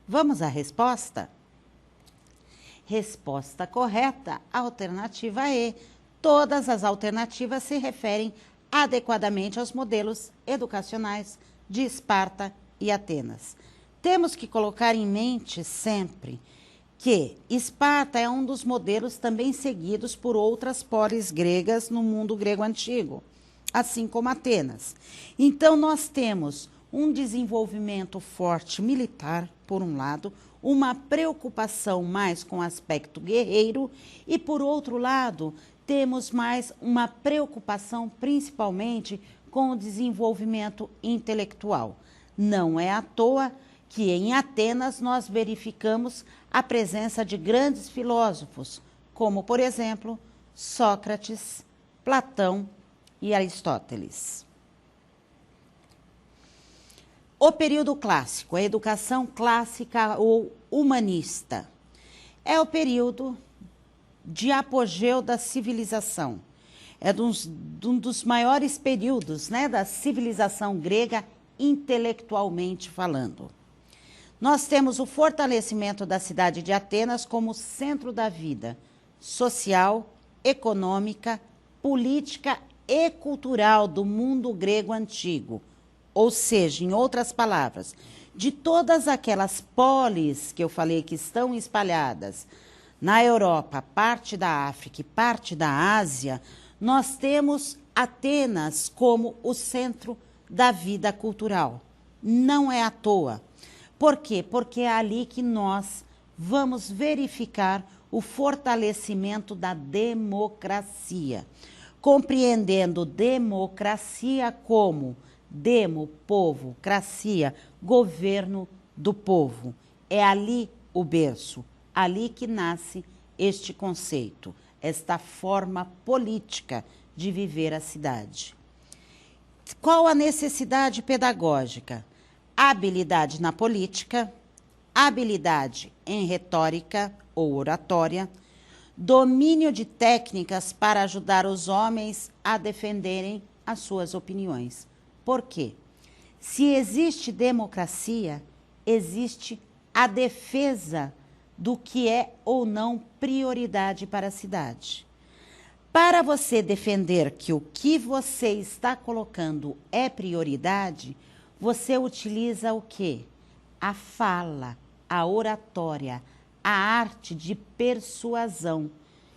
Vamos à resposta? Resposta correta, alternativa E. Todas as alternativas se referem adequadamente aos modelos educacionais de Esparta e Atenas. Temos que colocar em mente sempre que Esparta é um dos modelos também seguidos por outras polis gregas no mundo grego antigo, assim como Atenas. Então, nós temos um desenvolvimento forte militar, por um lado, uma preocupação mais com o aspecto guerreiro e, por outro lado, temos mais uma preocupação principalmente com o desenvolvimento intelectual. Não é à toa que em Atenas nós verificamos a presença de grandes filósofos, como, por exemplo, Sócrates, Platão e Aristóteles. O período clássico, a educação clássica ou humanista, é o período de apogeu da civilização. É um dos maiores períodos, né, da civilização grega, intelectualmente falando. Nós temos o fortalecimento da cidade de Atenas como centro da vida social, econômica, política e cultural do mundo grego antigo. Ou seja, em outras palavras, de todas aquelas polis que eu falei que estão espalhadas na Europa, parte da África e parte da Ásia, nós temos Atenas como o centro da vida cultural. Não é à toa. Por quê? Porque é ali que nós vamos verificar o fortalecimento da democracia, compreendendo democracia como demo, povo, cracia, governo do povo. É ali o berço, ali que nasce este conceito, esta forma política de viver a cidade. Qual a necessidade pedagógica? Habilidade na política, habilidade em retórica ou oratória, domínio de técnicas para ajudar os homens a defenderem as suas opiniões. Por quê? Se existe democracia, existe a defesa do que é ou não prioridade para a cidade. Para você defender que o que você está colocando é prioridade, você utiliza o quê? A fala, a oratória, a arte de persuasão.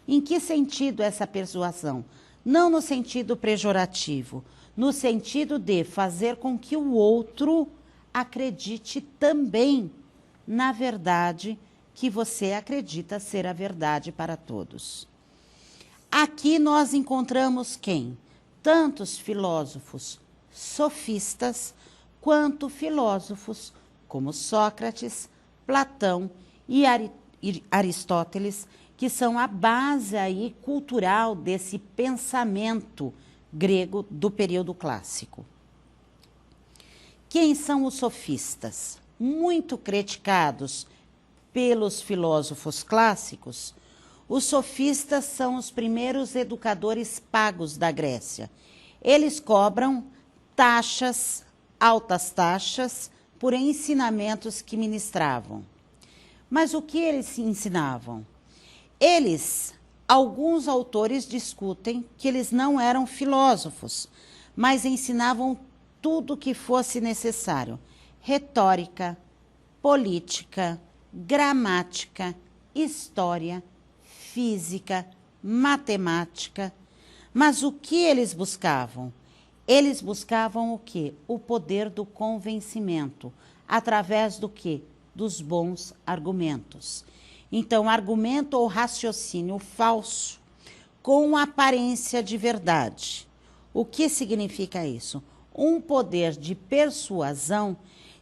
Em que sentido essa persuasão? Não no sentido pejorativo, no sentido de fazer com que o outro acredite também na verdade que você acredita ser a verdade para todos. Aqui nós encontramos quem? Tantos filósofos sofistas, quanto filósofos como Sócrates, Platão e Aristóteles, que são a base aí cultural desse pensamento grego do período clássico. Quem são os sofistas? Muito criticados pelos filósofos clássicos, os sofistas são os primeiros educadores pagos da Grécia. Eles cobram taxas, altas taxas, por ensinamentos que ministravam. Mas o que eles ensinavam? Alguns autores discutem que eles não eram filósofos, mas ensinavam tudo o que fosse necessário. Retórica, política, gramática, história, física, matemática. Mas o que eles buscavam? Eles buscavam o quê? O poder do convencimento. Através do quê? Dos bons argumentos. Então, argumento ou raciocínio falso com aparência de verdade. O que significa isso? Um poder de persuasão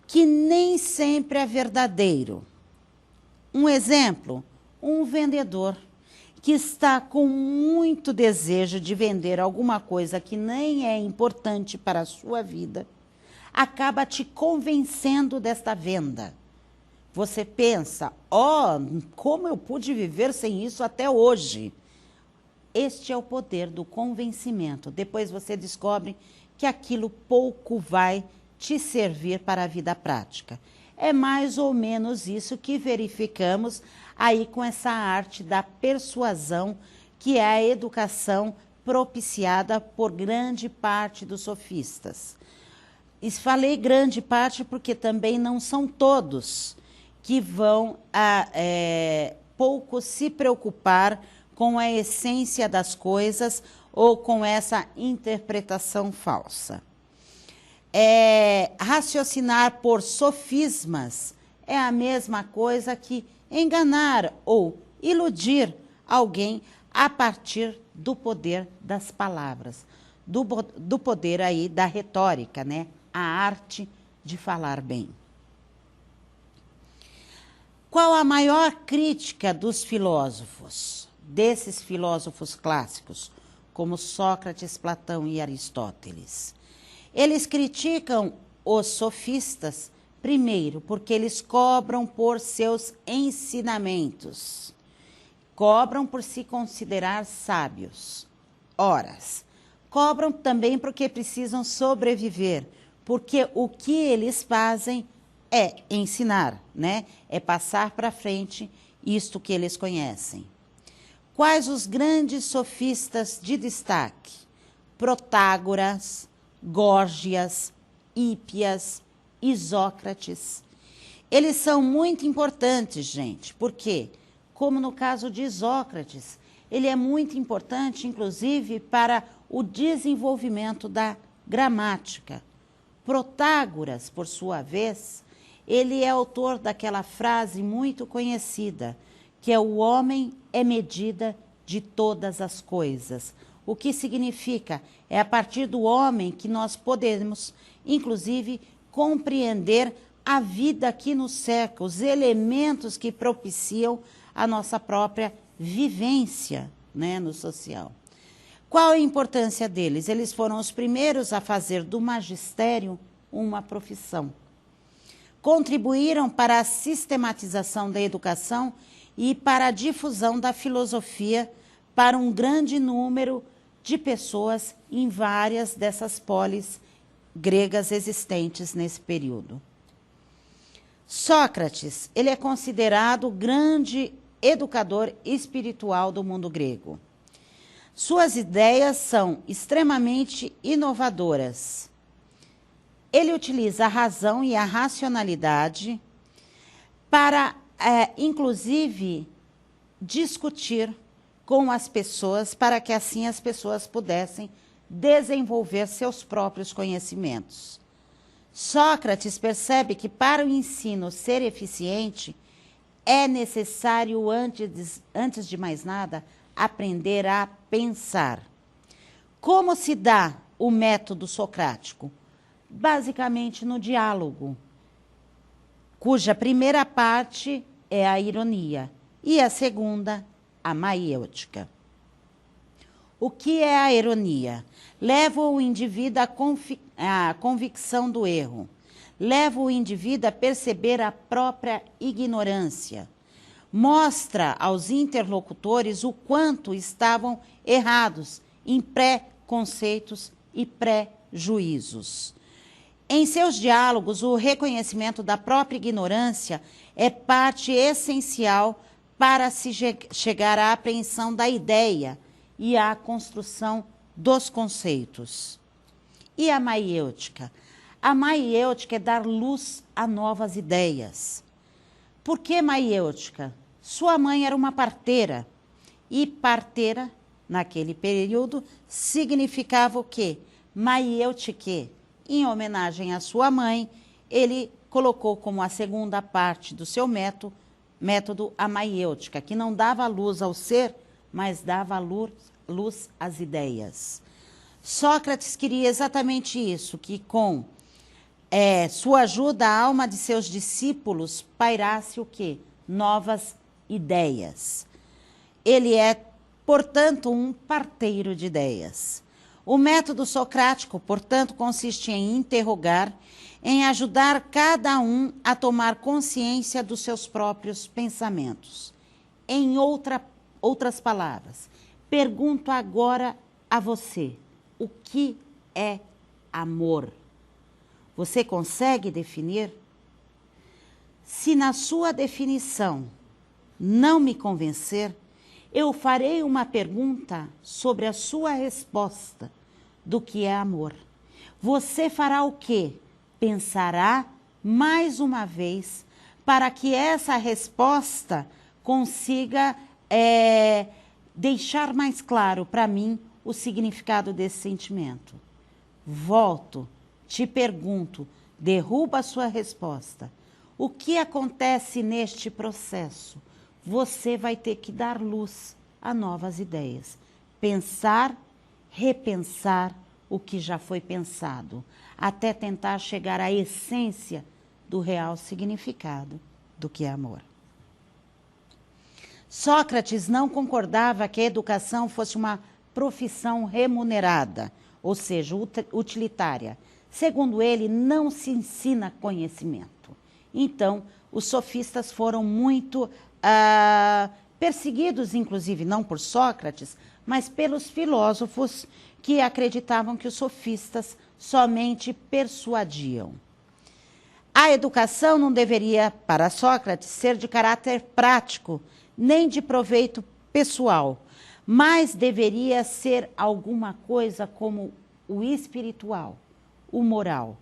que nem sempre é verdadeiro. Um exemplo, um vendedor que está com muito desejo de vender alguma coisa que nem é importante para a sua vida, acaba te convencendo desta venda. Você pensa, como eu pude viver sem isso até hoje? Este é o poder do convencimento. Depois você descobre que aquilo pouco vai te servir para a vida prática. É mais ou menos isso que verificamos aí com essa arte da persuasão, que é a educação propiciada por grande parte dos sofistas. E falei grande parte porque também não são todos que vão pouco se preocupar com a essência das coisas ou com essa interpretação falsa. Raciocinar por sofismas é a mesma coisa que enganar ou iludir alguém a partir do poder das palavras, do poder aí da retórica, né? A arte de falar bem. Qual a maior crítica dos filósofos, desses filósofos clássicos, como Sócrates, Platão e Aristóteles? Eles criticam os sofistas, primeiro, porque eles cobram por seus ensinamentos, cobram por se considerar sábios. Horas, cobram também porque precisam sobreviver, porque o que eles fazem é ensinar, né? É passar para frente isto que eles conhecem. Quais os grandes sofistas de destaque? Protágoras, Górgias, Hípias, Isócrates. Eles são muito importantes, gente, porque, como no caso de Isócrates, ele é muito importante, inclusive, para o desenvolvimento da gramática. Protágoras, por sua vez, ele é autor daquela frase muito conhecida, que é: o homem é medida de todas as coisas. O que significa? É a partir do homem que nós podemos, inclusive, compreender a vida aqui no século, os elementos que propiciam a nossa própria vivência, né, no social. Qual a importância deles? Eles foram os primeiros a fazer do magistério uma profissão. Contribuíram para a sistematização da educação e para a difusão da filosofia para um grande número de pessoas em várias dessas polis gregas existentes nesse período. Sócrates, ele é considerado o grande educador espiritual do mundo grego. Suas ideias são extremamente inovadoras. Ele utiliza a razão e a racionalidade para, inclusive, discutir com as pessoas, para que assim as pessoas pudessem desenvolver seus próprios conhecimentos. Sócrates percebe que para o ensino ser eficiente, é necessário, antes de mais nada, aprender a pensar. Como se dá o método socrático? Basicamente no diálogo, cuja primeira parte é a ironia e a segunda, a maiêutica. O que é a ironia? Leva o indivíduo à convicção do erro, leva o indivíduo a perceber a própria ignorância, mostra aos interlocutores o quanto estavam errados em pré-conceitos e pré-juízos. Em seus diálogos, o reconhecimento da própria ignorância é parte essencial para se chegar à apreensão da ideia e à construção dos conceitos. E a maiêutica? A maiêutica é dar luz a novas ideias. Por que maiêutica? Sua mãe era uma parteira, e parteira, naquele período, significava o quê? Maiêutike. Em homenagem à sua mãe, ele colocou como a segunda parte do seu método a maiêutica, que não dava luz ao ser, mas dava luz às ideias. Sócrates queria exatamente isso, que com sua ajuda, a alma de seus discípulos pairasse o quê? Novas ideias. Ele é, portanto, um parteiro de ideias. O método socrático, portanto, consiste em interrogar, em ajudar cada um a tomar consciência dos seus próprios pensamentos. Em outras palavras, pergunto agora a você, o que é amor? Você consegue definir? Se na sua definição não me convencer, eu farei uma pergunta sobre a sua resposta do que é amor. Você fará o quê? Pensará mais uma vez para que essa resposta consiga deixar mais claro para mim o significado desse sentimento. Volto, te pergunto, derruba a sua resposta. O que acontece neste processo? Você vai ter que dar luz a novas ideias. Pensar, repensar o que já foi pensado, até tentar chegar à essência do real significado do que é amor. Sócrates não concordava que a educação fosse uma profissão remunerada, ou seja, utilitária. Segundo ele, não se ensina conhecimento. Então, os sofistas foram muito perseguidos, inclusive, não por Sócrates, mas pelos filósofos que acreditavam que os sofistas somente persuadiam. A educação não deveria, para Sócrates, ser de caráter prático, nem de proveito pessoal, mas deveria ser alguma coisa como o espiritual, o moral.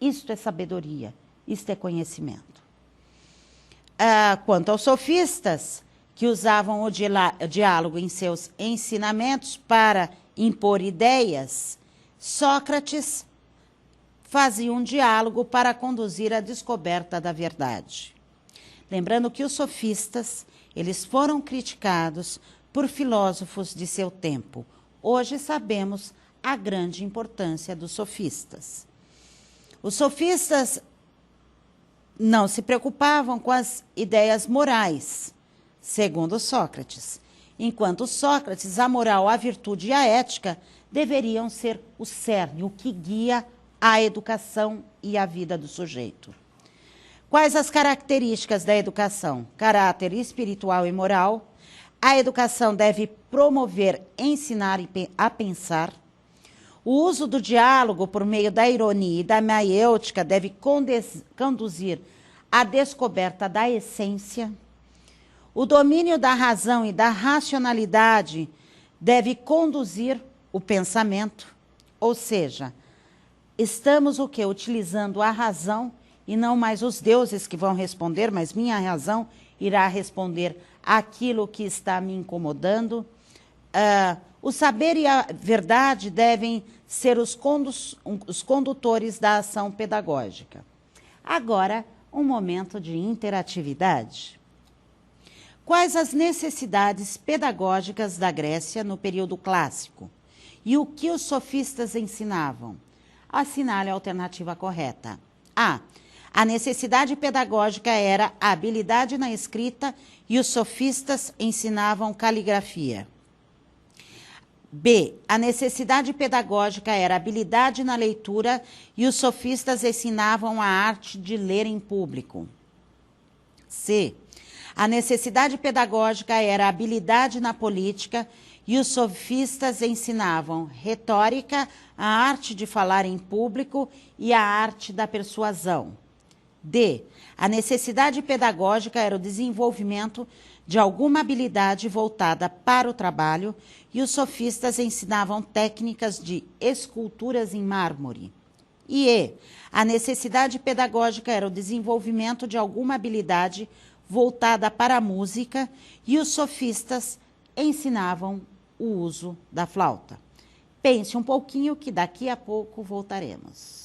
Isto é sabedoria, isto é conhecimento. Quanto aos sofistas, que usavam o diálogo em seus ensinamentos para impor ideias, Sócrates fazia um diálogo para conduzir à descoberta da verdade. Lembrando que os sofistas, eles foram criticados por filósofos de seu tempo. Hoje sabemos a grande importância dos sofistas. Os sofistas não se preocupavam com as ideias morais, segundo Sócrates. Enquanto Sócrates, a moral, a virtude e a ética deveriam ser o cerne, o que guia a educação e a vida do sujeito. Quais as características da educação? Caráter espiritual e moral. A educação deve promover, ensinar a pensar. O uso do diálogo por meio da ironia e da maiêutica deve conduzir à descoberta da essência. O domínio da razão e da racionalidade deve conduzir o pensamento. Ou seja, estamos o quê? Utilizando a razão e não mais os deuses que vão responder, mas minha razão irá responder aquilo que está me incomodando. O saber e a verdade devem ser os condutores da ação pedagógica. Agora, um momento de interatividade. Quais as necessidades pedagógicas da Grécia no período clássico? E o que os sofistas ensinavam? Assinale a alternativa correta. A. A necessidade pedagógica era a habilidade na escrita e os sofistas ensinavam caligrafia. B. A necessidade pedagógica era a habilidade na leitura e os sofistas ensinavam a arte de ler em público. C. A necessidade pedagógica era a habilidade na política e os sofistas ensinavam retórica, a arte de falar em público e a arte da persuasão. D. A necessidade pedagógica era o desenvolvimento de alguma habilidade voltada para o trabalho e os sofistas ensinavam técnicas de esculturas em mármore. E E. A necessidade pedagógica era o desenvolvimento de alguma habilidade voltada para a música e os sofistas ensinavam o uso da flauta. Pense um pouquinho que daqui a pouco voltaremos.